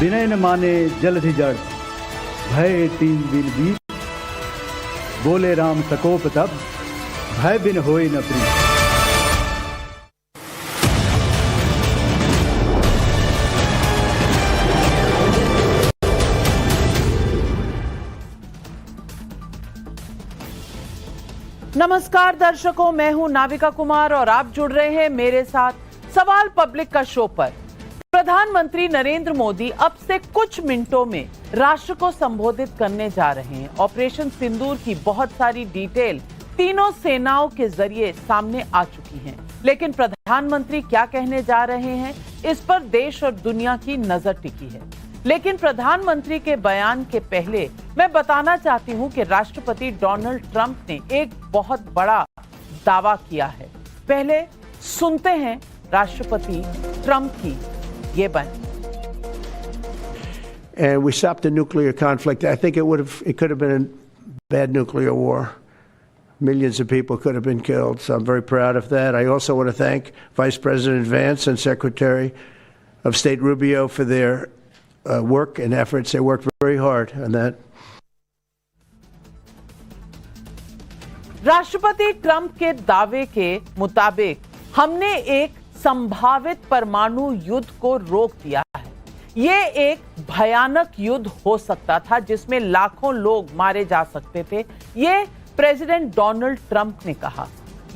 विनय न माने जलधि जड़, भय 3 दिन बीत, बोले राम सकोप तब, भय बिन होई न प्रीत। नमस्कार दर्शकों, मैं हूं नाविका कुमार और आप जुड़ रहे हैं मेरे साथ सवाल पब्लिक का शो पर। प्रधानमंत्री नरेंद्र मोदी अब से कुछ मिनटों में राष्ट्र को संबोधित करने जा रहे हैं। ऑपरेशन सिंदूर की बहुत सारी डिटेल तीनों सेनाओं के जरिए सामने आ चुकी हैं, लेकिन प्रधानमंत्री क्या कहने जा रहे हैं इस पर देश और दुनिया की नजर टिकी है। लेकिन प्रधानमंत्री के बयान के पहले मैं बताना चाहती हूं कि राष्ट्रपति डोनाल्ड ट्रंप ने एक बहुत बड़ा दावा किया है। पहले सुनते हैं राष्ट्रपति ट्रंप की ये बयान। And we stopped the nuclear conflict. I think it could have been a bad nuclear war. Millions of people could have been killed. So I'm very proud of that. I also want to thank Vice President Vance and Secretary of State Rubio for their work and efforts. They worked very hard on that. राष्ट्रपति Trump के दावे के मुताबिक हमने एक संभावित परमाणु युद्ध को रोक दिया है। ये एक भयानक युद्ध हो सकता था जिसमें लाखों लोग मारे जा सकते थे, ये प्रेसिडेंट डोनाल्ड ट्रंप ने कहा।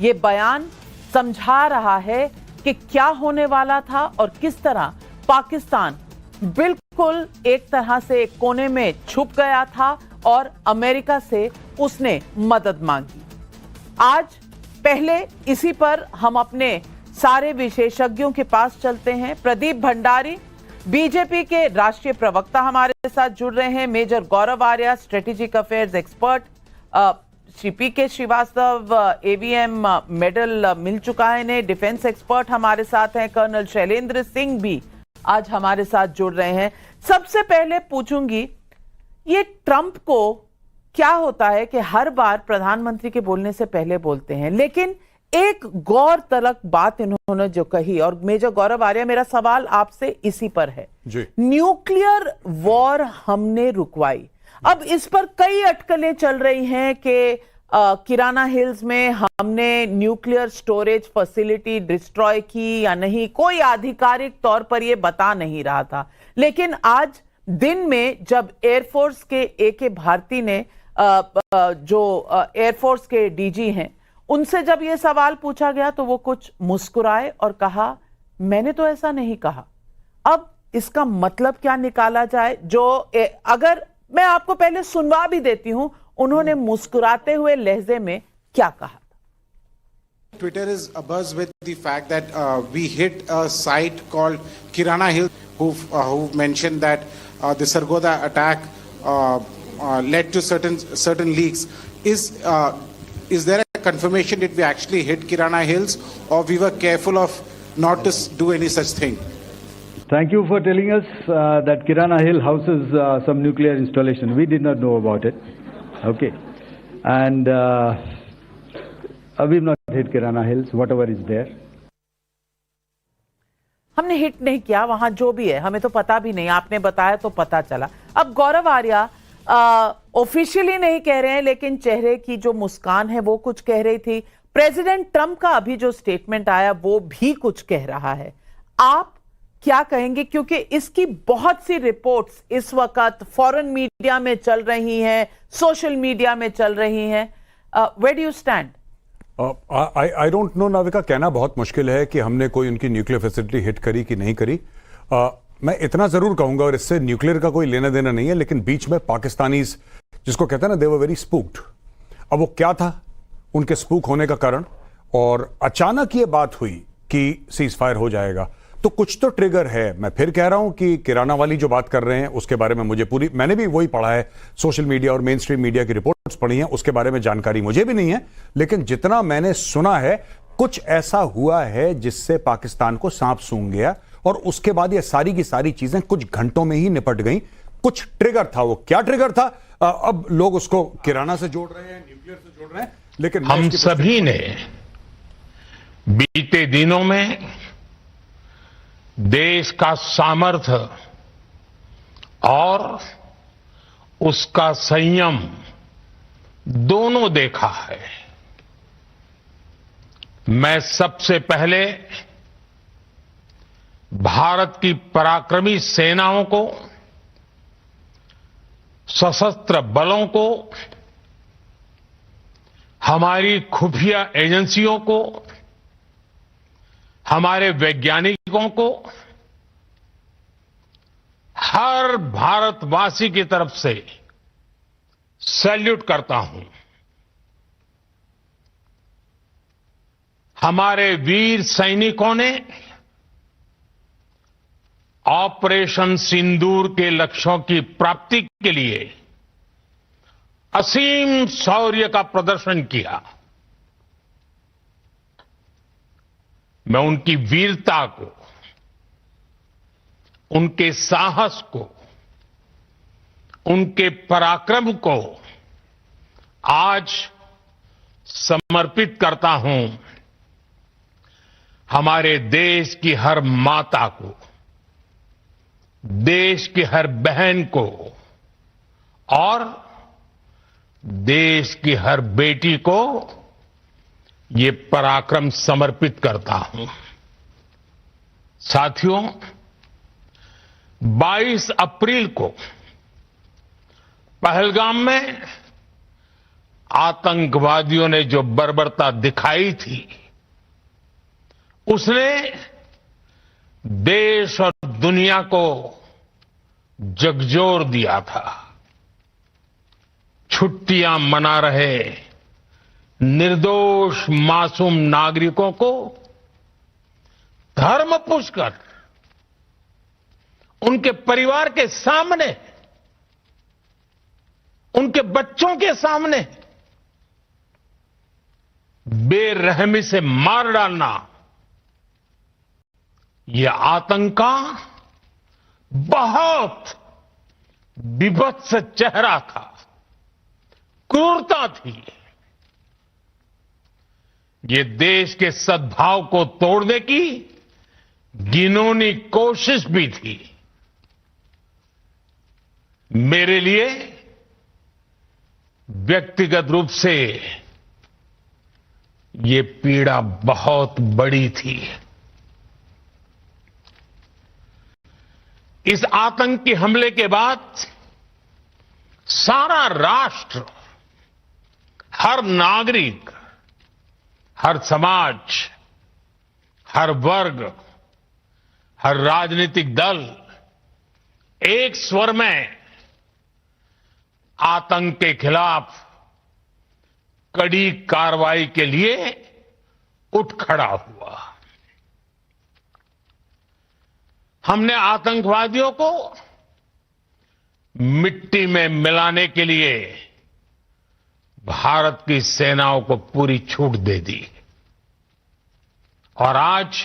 ये बयान समझा रहा है कि क्या होने वाला था और किस तरह पाकिस्तान बिल्कुल एक तरह से एक कोने में छुप गया था और अमेरिका से उसने मदद मांगी। आज पहले इसी पर हम अपने सारे विशेषज्ञों के पास चलते हैं। प्रदीप भंडारी बीजेपी के राष्ट्रीय प्रवक्ता हमारे साथ जुड़ रहे हैं। Major Gaurav Arya strategic affairs expert, Shri पी.के. श्रीवास्तव एवीएम मेडल मिल चुका है इन्हें, डिफेंस एक्सपर्ट हमारे साथ हैं। कर्नल शैलेंद्र सिंह भी आज हमारे साथ जुड़ रहे हैं। सबसे पहले पूछूंगी, ये ट्रंप को क्या होता है कि हर बार प्रधानमंत्री के बोलने से पहले बोलते हैं, लेकिन एक गौरतलब बात इन्होंने जो कही, और मेजर गौरव आर्या मेरा सवाल आपसे इसी पर है जी। न्यूक्लियर वॉर हमने रुकवाई, अब इस पर कई अटकलें चल रही हैं कि किराना हिल्स में हमने न्यूक्लियर स्टोरेज फैसिलिटी डिस्ट्रॉय की या नहीं, कोई आधिकारिक तौर पर यह बता नहीं रहा था। लेकिन आज दिन में जब एयरफोर्स के ए.के. भारती ने जो एयरफोर्स के डीजी हैं, उनसे जब यह सवाल पूछा गया तो वो कुछ मुस्कुराए और कहा मैंने तो ऐसा नहीं कहा। अब इसका मतलब क्या निकाला जाए, जो अगर मैं आपको पहले सुनवा भी देती हूं उन्होंने मुस्कुराते हुए लहजे में क्या कहा। Twitter is abuzz with the fact that we hit a site called Kirana Hill, who mentioned that the Sargodha attack led to certain leaks. Is there a confirmation that we actually hit Kirana Hills, or we were careful of not to do any such thing? Thank you for telling us that Kirana Hill houses some nuclear installation. We did not know about it. Okay, and we've not hit Kirana Hills, whatever is there. हमने hit नहीं किया, वहां जो भी है हमें तो पता भी नहीं, आपने बताया तो पता चला। अब गौरव आर्या ऑफिशियली नहीं कह रहे हैं, लेकिन चेहरे की जो मुस्कान है वो कुछ कह रही थी। प्रेसिडेंट ट्रंप का अभी जो स्टेटमेंट आया वो भी कुछ कह रहा है। आप क्या कहेंगे, क्योंकि इसकी बहुत सी रिपोर्ट्स इस वक्त फॉरेन मीडिया में चल रही हैं, सोशल मीडिया में चल रही हैं। Where do you stand? I don't know Navika, कहना बहुत मुश्किल है कि हमने कोई उनकी न्यूक्लियर फैसिलिटी हिट करी कि नहीं करी। मैं इतना जरूर कहूंगा, और इससे न्यूक्लियर का कोई लेना देना नहीं है, लेकिन बीच में पाकिस्तानीज जिसको कहते हैं ना, दे वर वेरी स्पूक्ड। अब वो क्या था उनके स्पूक होने का कारण, और अचानक ये बात हुई कि सीज फायर हो जाएगा, तो कुछ तो ट्रिगर है। मैं फिर कह रहा हूं कि किराना वाली जो बात कर रहे हैं उसके बारे में मुझे मैंने भी वही पढ़ा है, सोशल मीडिया और मेन स्ट्रीम मीडिया की रिपोर्ट्स पढ़ी हैं, उसके बारे में जानकारी मुझे भी नहीं है, लेकिन जितना मैंने सुना है कुछ ऐसा हुआ है जिससे पाकिस्तान को सांप सूंघ गया, और उसके बाद ये सारी की सारी चीजें कुछ घंटों में ही निपट गई। कुछ ट्रिगर था, वो क्या ट्रिगर था अब लोग उसको किराना से जोड़ रहे हैं, न्यूक्लियर से जोड़ रहे हैं, लेकिन हम सभी ने बीते दिनों में देश का सामर्थ्य और उसका संयम दोनों देखा है। मैं सबसे पहले भारत की पराक्रमी सेनाओं को, सशस्त्र बलों को, हमारी खुफिया एजेंसियों को, हमारे वैज्ञानिकों को, हर भारतवासी की तरफ से सैल्यूट करता हूं। हमारे वीर सैनिकों ने ऑपरेशन सिंदूर के लक्ष्यों की प्राप्ति के लिए असीम शौर्य का प्रदर्शन किया। मैं उनकी वीरता को, उनके साहस को, उनके पराक्रम को आज समर्पित करता हूं हमारे देश की हर माता को, देश की हर बहन को और देश की हर बेटी को ये पराक्रम समर्पित करता हूं। साथियों, 22 अप्रैल को पहलगाम में आतंकवादियों ने जो बर्बरता दिखाई थी, उसने देश और दुनिया को झकझोर दिया था। छुट्टियां मना रहे निर्दोष मासूम नागरिकों को धर्म पूछकर उनके परिवार के सामने, उनके बच्चों के सामने बेरहमी से मार डालना, यह आतंक का बहुत विभत्स चेहरा था, क्रूरता थी। ये देश के सद्भाव को तोड़ने की घिनौनी कोशिश भी थी। मेरे लिए व्यक्तिगत रूप से ये पीड़ा बहुत बड़ी थी। इस आतंकी हमले के बाद सारा राष्ट्र, हर नागरिक, हर समाज, हर वर्ग, हर राजनीतिक दल एक स्वर में आतंक के खिलाफ कड़ी कार्रवाई के लिए उठ खड़ा हुआ। हमने आतंकवादियों को मिट्टी में मिलाने के लिए भारत की सेनाओं को पूरी छूट दे दी और आज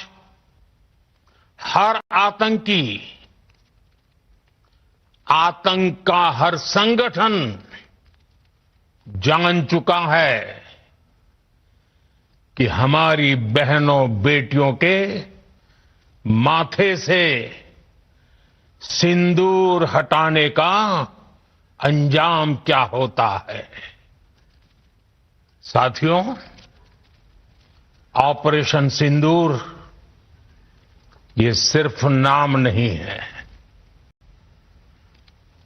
हर आतंकी, आतंक का हर संगठन जान चुका है कि हमारी बहनों बेटियों के माथे से सिंदूर हटाने का अंजाम क्या होता है। साथियों, ऑपरेशन सिंदूर ये सिर्फ नाम नहीं है,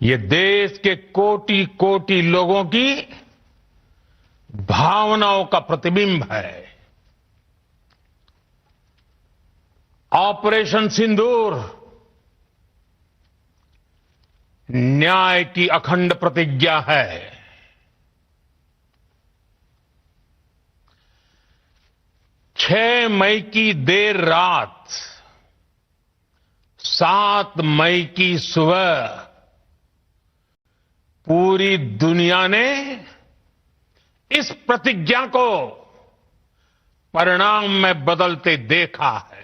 ये देश के कोटि कोटि लोगों की भावनाओं का प्रतिबिंब है। ऑपरेशन सिंदूर न्याय की अखंड प्रतिज्ञा है। 6 मई की देर रात, 7 मई की सुबह पूरी दुनिया ने इस प्रतिज्ञा को परिणाम में बदलते देखा है।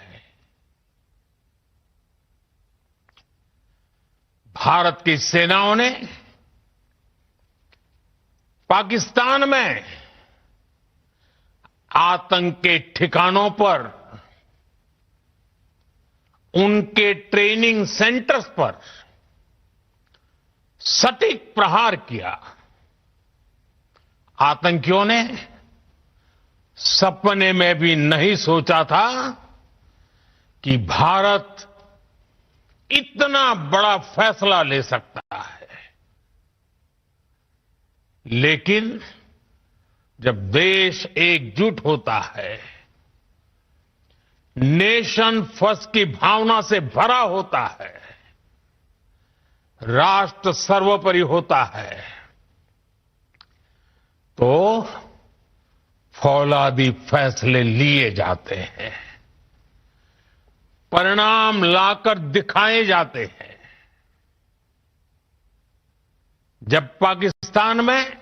भारत की सेनाओं ने पाकिस्तान में आतंक के ठिकानों पर, उनके ट्रेनिंग सेंटर्स पर सटीक प्रहार किया। आतंकियों ने सपने में भी नहीं सोचा था कि भारत इतना बड़ा फैसला ले सकता है। लेकिन जब देश एकजुट होता है, नेशन फर्स्ट की भावना से भरा होता है, राष्ट्र सर्वोपरि होता है, तो फौलादी फैसले लिए जाते हैं, परिणाम लाकर दिखाए जाते हैं। जब पाकिस्तान में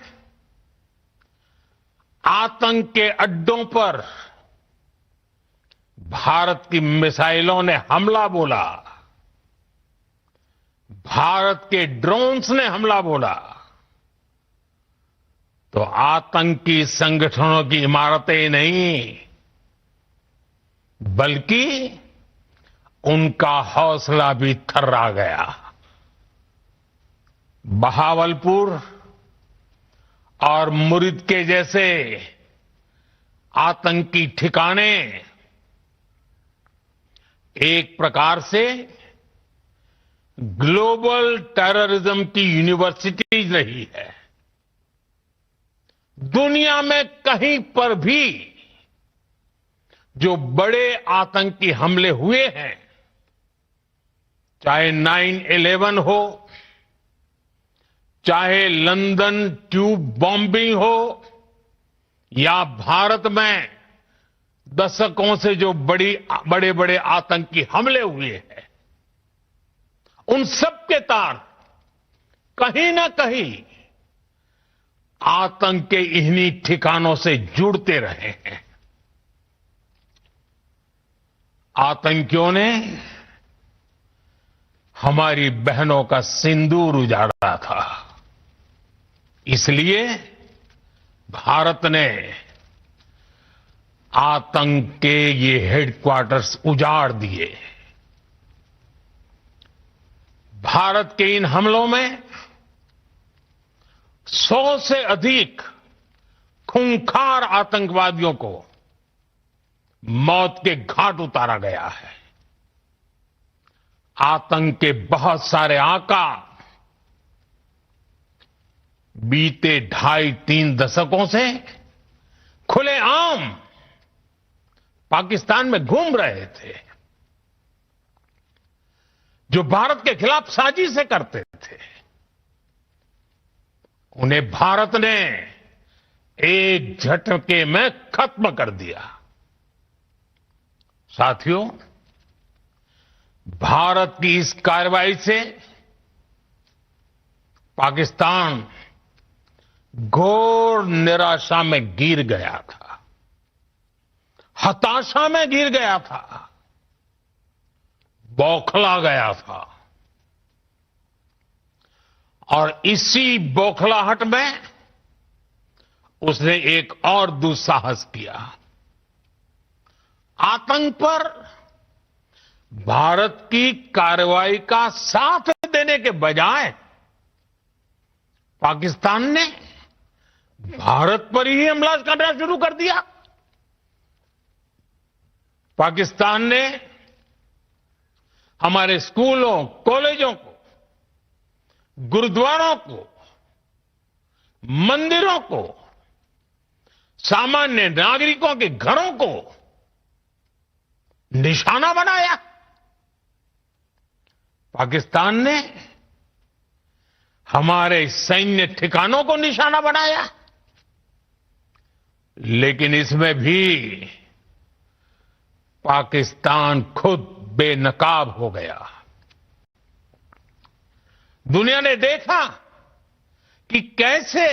आतंक के अड्डों पर भारत की मिसाइलों ने हमला बोला, भारत के ड्रोन्स ने हमला बोला, तो आतंकी संगठनों की इमारतें नहीं, बल्कि उनका हौसला भी थर्रा गया। बहावलपुर और मुरिद के जैसे आतंकी ठिकाने एक प्रकार से ग्लोबल टेररिज्म की यूनिवर्सिटीज रही है। दुनिया में कहीं पर भी जो बड़े आतंकी हमले हुए हैं, चाहे 9/11 हो, चाहे लंदन ट्यूब बॉम्बिंग हो, या भारत में दशकों से जो बड़े बड़े आतंकी हमले हुए हैं, उन सब के तार कहीं ना कहीं आतंक के इन्हीं ठिकानों से जुड़ते रहे हैं। आतंकियों ने हमारी बहनों का सिंदूर उजाड़ा था, इसलिए भारत ने आतंक के ये हेडक्वार्टर्स उजाड़ दिए। भारत के इन हमलों में 100 से अधिक खूंखार आतंकवादियों को मौत के घाट उतारा गया है। आतंक के बहुत सारे आका बीते 2.5-3 दशकों से खुलेआम पाकिस्तान में घूम रहे थे, जो भारत के खिलाफ साजिशें करते थे। उन्हें भारत ने एक झटके में खत्म कर दिया। साथियों, भारत की इस कार्रवाई से पाकिस्तान घोर निराशा में गिर गया था, हताशा में गिर गया था, बौखला गया था। और इसी बौखलाहट में उसने एक और दुस्साहस किया। आतंक पर भारत की कार्रवाई का साथ देने के बजाय पाकिस्तान ने भारत पर ही हमला करना शुरू कर दिया। पाकिस्तान ने हमारे स्कूलों, कॉलेजों को, गुरुद्वारों को, मंदिरों को, सामान्य नागरिकों के घरों को निशाना बनाया। पाकिस्तान ने हमारे सैन्य ठिकानों को निशाना बनाया। लेकिन इसमें भी पाकिस्तान खुद बेनकाब हो गया। दुनिया ने देखा कि कैसे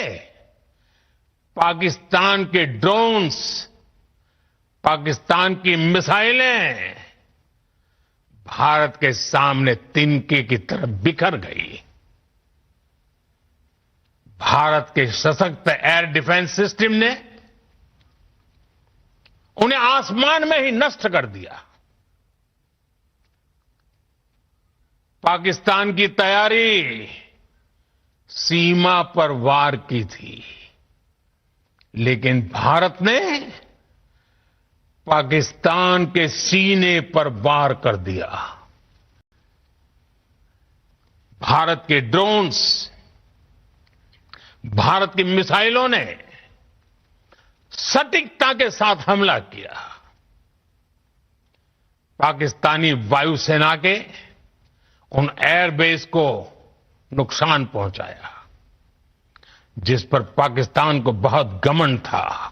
पाकिस्तान के ड्रोन्स, पाकिस्तान की मिसाइलें भारत के सामने तिनके की तरह बिखर गई। भारत के सशक्त एयर डिफेंस सिस्टम ने उन्हें आसमान में ही नष्ट कर दिया। पाकिस्तान की तैयारी सीमा पर वार की थी, लेकिन भारत ने पाकिस्तान के सीने पर वार कर दिया। भारत के ड्रोन्स, भारत की मिसाइलों ने सटीकता के साथ हमला किया। पाकिस्तानी वायुसेना के उन एयरबेस को नुकसान पहुंचाया, जिस पर पाकिस्तान को बहुत घमंड था।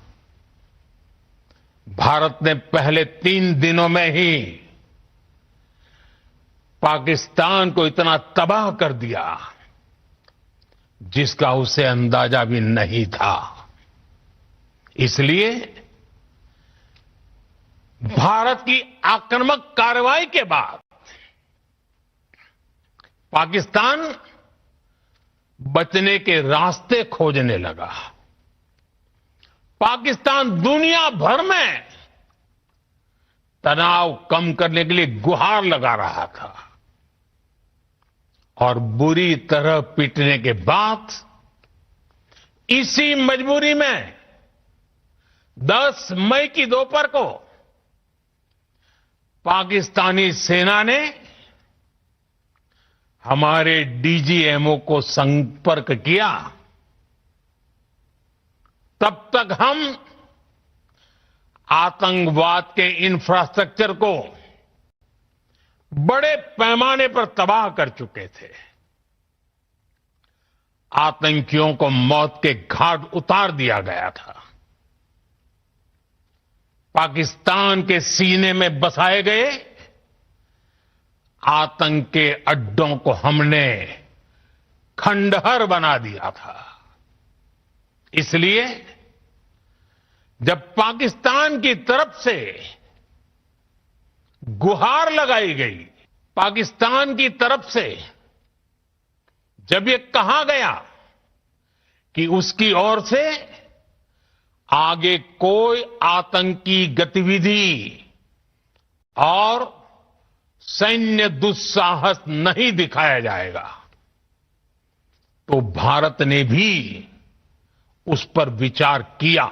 भारत ने पहले 3 दिनों में ही पाकिस्तान को इतना तबाह कर दिया, जिसका उसे अंदाजा भी नहीं था। इसलिए भारत की आक्रामक कार्रवाई के बाद पाकिस्तान बचने के रास्ते खोजने लगा। पाकिस्तान दुनिया भर में तनाव कम करने के लिए गुहार लगा रहा था, और बुरी तरह पीटने के बाद इसी मजबूरी में 10 मई की दोपहर को पाकिस्तानी सेना ने हमारे डीजीएमओ को संपर्क किया। तब तक हम आतंकवाद के इंफ्रास्ट्रक्चर को बड़े पैमाने पर तबाह कर चुके थे। आतंकियों को मौत के घाट उतार दिया गया था। पाकिस्तान के सीने में बसाए गए आतंक के अड्डों को हमने खंडहर बना दिया था। इसलिए जब पाकिस्तान की तरफ से गुहार लगाई गई, पाकिस्तान की तरफ से जब ये कहा गया कि उसकी ओर से आगे कोई आतंकी गतिविधि और सैन्य दुस्साहस नहीं दिखाया जाएगा, तो भारत ने भी उस पर विचार किया।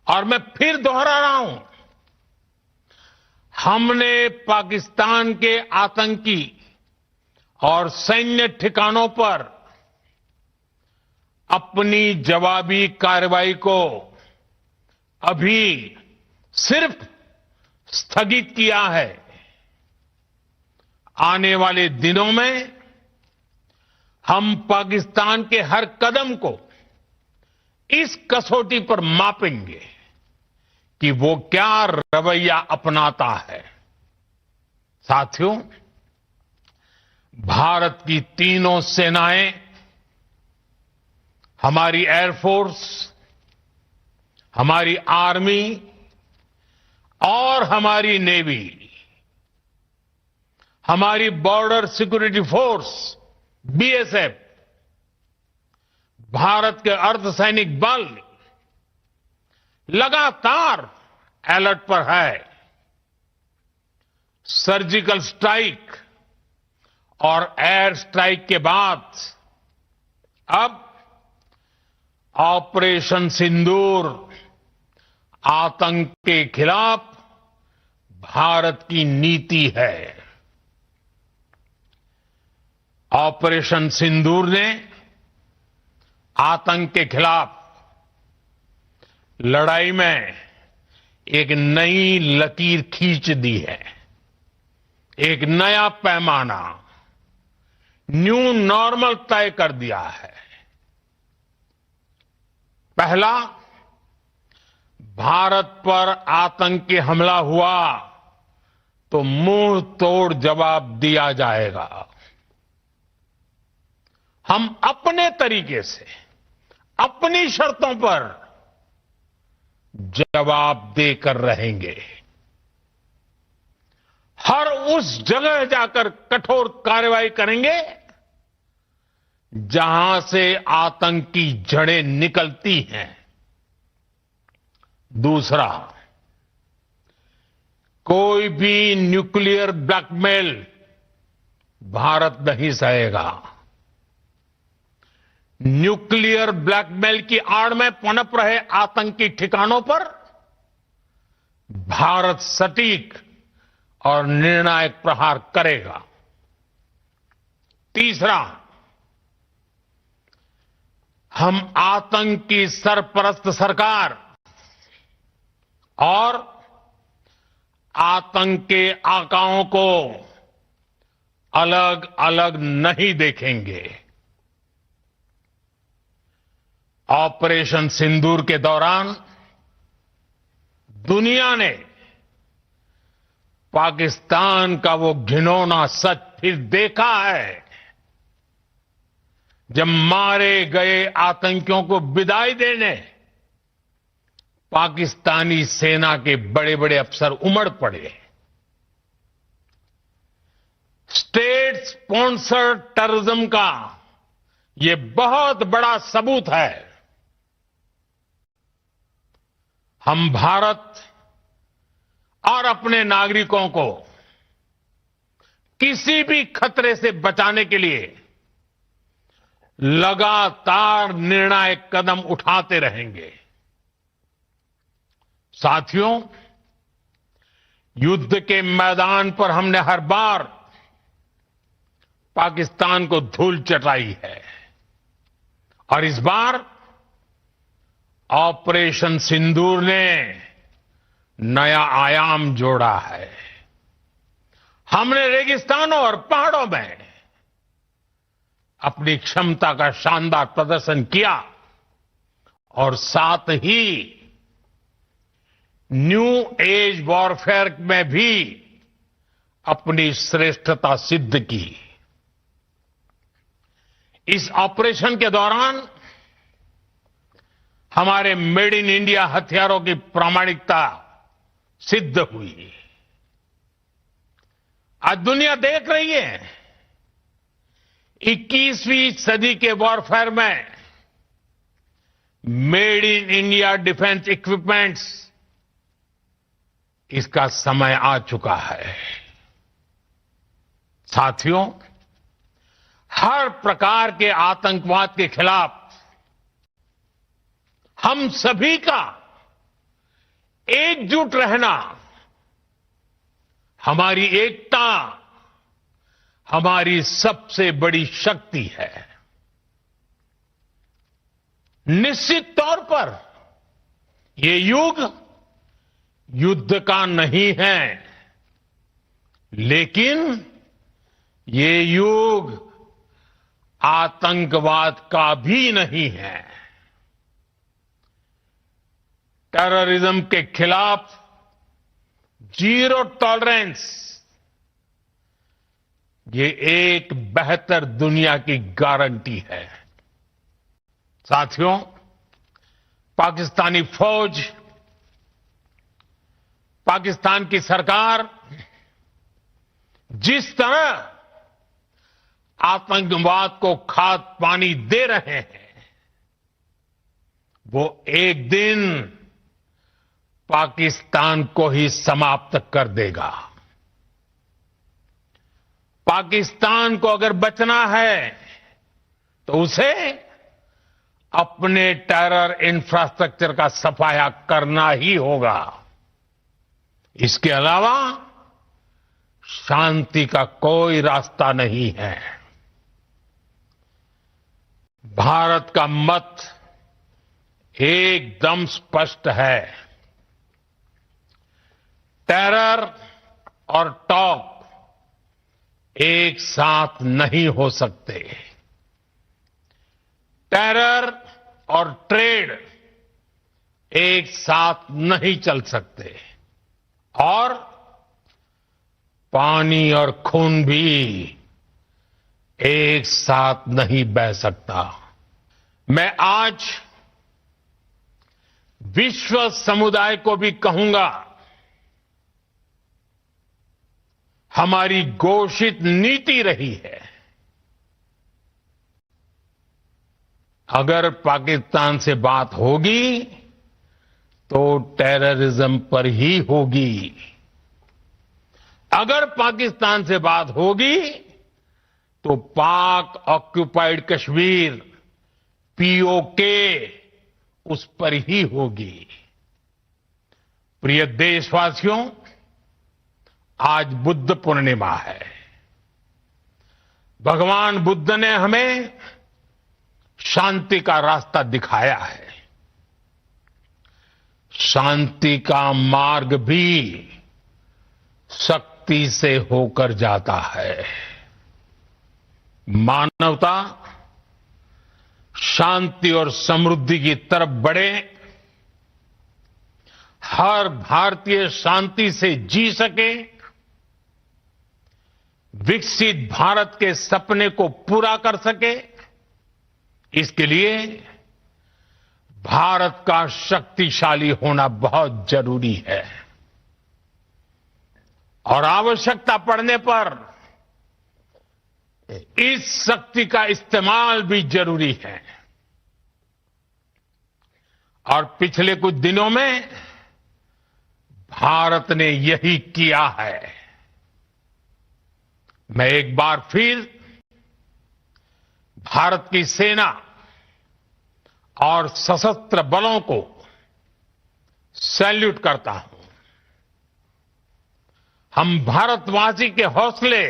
और मैं फिर दोहरा रहा हूं, हमने पाकिस्तान के आतंकी और सैन्य ठिकानों पर अपनी जवाबी कार्रवाई को अभी सिर्फ स्थगित किया है। आने वाले दिनों में हम पाकिस्तान के हर कदम को इस कसौटी पर मापेंगे कि वो क्या रवैया अपनाता है। साथियों, भारत की तीनों सेनाएं, हमारी एयरफोर्स, हमारी आर्मी और हमारी नेवी, हमारी border security force BSF, Bharat के अर्धसैनिक बल लगातार अलर्ट पर है। सर्जिकल स्ट्राइक और एयर स्ट्राइक के बाद अब ऑपरेशन सिंदूर आतंक के खिलाफ भारत की नीति है। ऑपरेशन सिंदूर ने आतंक के खिलाफ लड़ाई में एक नई लकीर खींच दी है। एक नया पैमाना, न्यू नॉर्मल तय कर दिया है। पहला, भारत पर आतंकी हमला हुआ तो मुंह तोड़ जवाब दिया जाएगा। हम अपने तरीके से, अपनी शर्तों पर जवाब देकर रहेंगे। हर उस जगह जाकर कठोर कार्रवाई करेंगे जहां से आतंक की जड़ें निकलती हैं। दूसरा, कोई भी न्यूक्लियर ब्लैकमेल भारत नहीं सहेगा। न्यूक्लियर ब्लैकमेल की आड़ में पनप रहे आतंकी ठिकानों पर भारत सटीक और निर्णायक प्रहार करेगा। तीसरा, हम आतंक की सरपरस्त सरकार और आतंक के आकाओं को अलग अलग नहीं देखेंगे। ऑपरेशन सिंदूर के दौरान दुनिया ने पाकिस्तान का वो घिनौना सच फिर देखा है, जब मारे गए आतंकियों को विदाई देने पाकिस्तानी सेना के बड़े बड़े अफसर उमड़ पड़े। स्टेट स्पॉन्सर्ड टेररिज्म का ये बहुत बड़ा सबूत है। हम भारत और अपने नागरिकों को किसी भी खतरे से बचाने के लिए लगातार निर्णायक कदम उठाते रहेंगे। साथियों, युद्ध के मैदान पर हमने हर बार पाकिस्तान को धूल चटाई है और इस बार ऑपरेशन सिंदूर ने नया आयाम जोड़ा है। हमने रेगिस्तानों और पहाड़ों में अपनी क्षमता का शानदार प्रदर्शन किया और साथ ही न्यू एज वॉरफेयर में भी अपनी श्रेष्ठता सिद्ध की। इस ऑपरेशन के दौरान हमारे मेड इन इंडिया हथियारों की प्रामाणिकता सिद्ध हुई। आज दुनिया देख रही है 21वीं सदी के वॉरफेयर में made in India defence equipments, इसका समय आ चुका है। साथियों, हर प्रकार के आतंकवाद के खिलाफ हम सभी का एकजुट रहना, हमारी एकता हमारी सबसे बड़ी शक्ति है। निश्चित तौर पर ये युग युद्ध का नहीं है, लेकिन ये युग आतंकवाद का भी नहीं है। टेररिज्म के खिलाफ जीरो टॉलरेंस, ये एक बेहतर दुनिया की गारंटी है। साथियों, पाकिस्तानी फौज, पाकिस्तान की सरकार जिस तरह आतंकवाद को खाद पानी दे रहे हैं, वो एक दिन पाकिस्तान को ही समाप्त कर देगा। पाकिस्तान को अगर बचना है तो उसे अपने टेरर इंफ्रास्ट्रक्चर का सफाया करना ही होगा। इसके अलावा शांति का कोई रास्ता नहीं है। भारत का मत एकदम स्पष्ट है। टेरर और टॉक एक साथ नहीं हो सकते। टेरर और ट्रेड एक साथ नहीं चल सकते और पानी और खून भी एक साथ नहीं बह सकता। मैं आज विश्व समुदाय को भी कहूंगा, हमारी घोषित नीति रही है, अगर पाकिस्तान से बात होगी तो टेररिज्म पर ही होगी। अगर पाकिस्तान से बात होगी तो पाक ऑक्युपाइड कश्मीर पीओके उस पर ही होगी। प्रिय देशवासियों, आज बुद्ध पूर्णिमा है। भगवान बुद्ध ने हमें शांति का रास्ता दिखाया है। शांति का मार्ग भी शक्ति से होकर जाता है। मानवता शांति और समृद्धि की तरफ बढ़े, हर भारतीय शांति से जी सके, विकसित भारत के सपने को पूरा कर सके, इसके लिए भारत का शक्तिशाली होना बहुत जरूरी है। और आवश्यकता पड़ने पर इस शक्ति का इस्तेमाल भी जरूरी है। और पिछले कुछ दिनों में भारत ने यही किया है। मैं एक बार फिर भारत की सेना और सशस्त्र बलों को सैल्यूट करता हूं। हम भारतवासी के हौसले,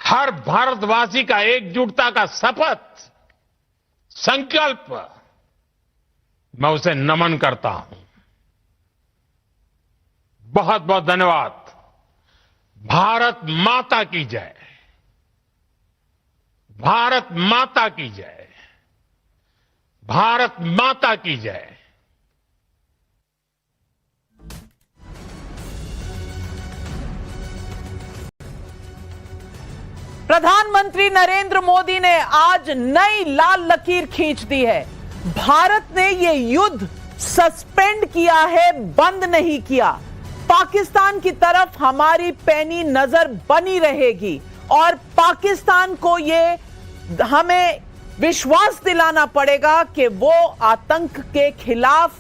हर भारतवासी का एकजुटता का शपथ, संकल्प, मैं उसे नमन करता हूं। बहुत बहुत धन्यवाद। भारत माता की जय। भारत माता की जय। भारत माता की जय। प्रधानमंत्री नरेंद्र मोदी ने आज नई लाल लकीर खींच दी है। भारत ने यह युद्ध सस्पेंड किया है, बंद नहीं किया। पाकिस्तान की तरफ हमारी पैनी नजर बनी रहेगी और पाकिस्तान को यह हमें विश्वास दिलाना पड़ेगा कि वो आतंक के खिलाफ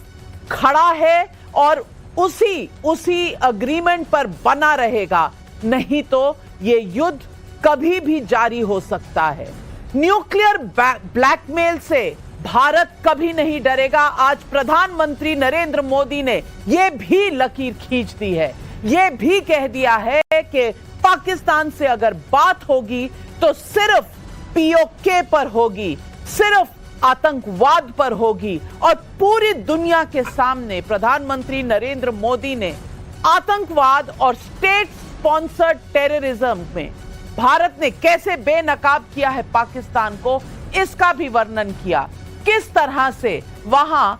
खड़ा है और उसी अग्रीमेंट पर बना रहेगा। नहीं तो यह युद्ध कभी भी जारी हो सकता है। न्यूक्लियर ब्लैकमेल से भारत कभी नहीं डरेगा। आज प्रधानमंत्री नरेंद्र मोदी ने यह भी लकीर खींच दी है, यह भी कह दिया है कि पाकिस्तान से अगर बात होगी तो सिर्फ पीओके पर होगी, सिर्फ आतंकवाद पर होगी। और पूरी दुनिया के सामने प्रधानमंत्री नरेंद्र मोदी ने आतंकवाद और स्टेट स्पॉन्सर्ड टेररिज्म में भारत ने कैसे बेनकाब किया है पाकिस्तान को, इसका भी वर्णन किया। किस तरह से वहां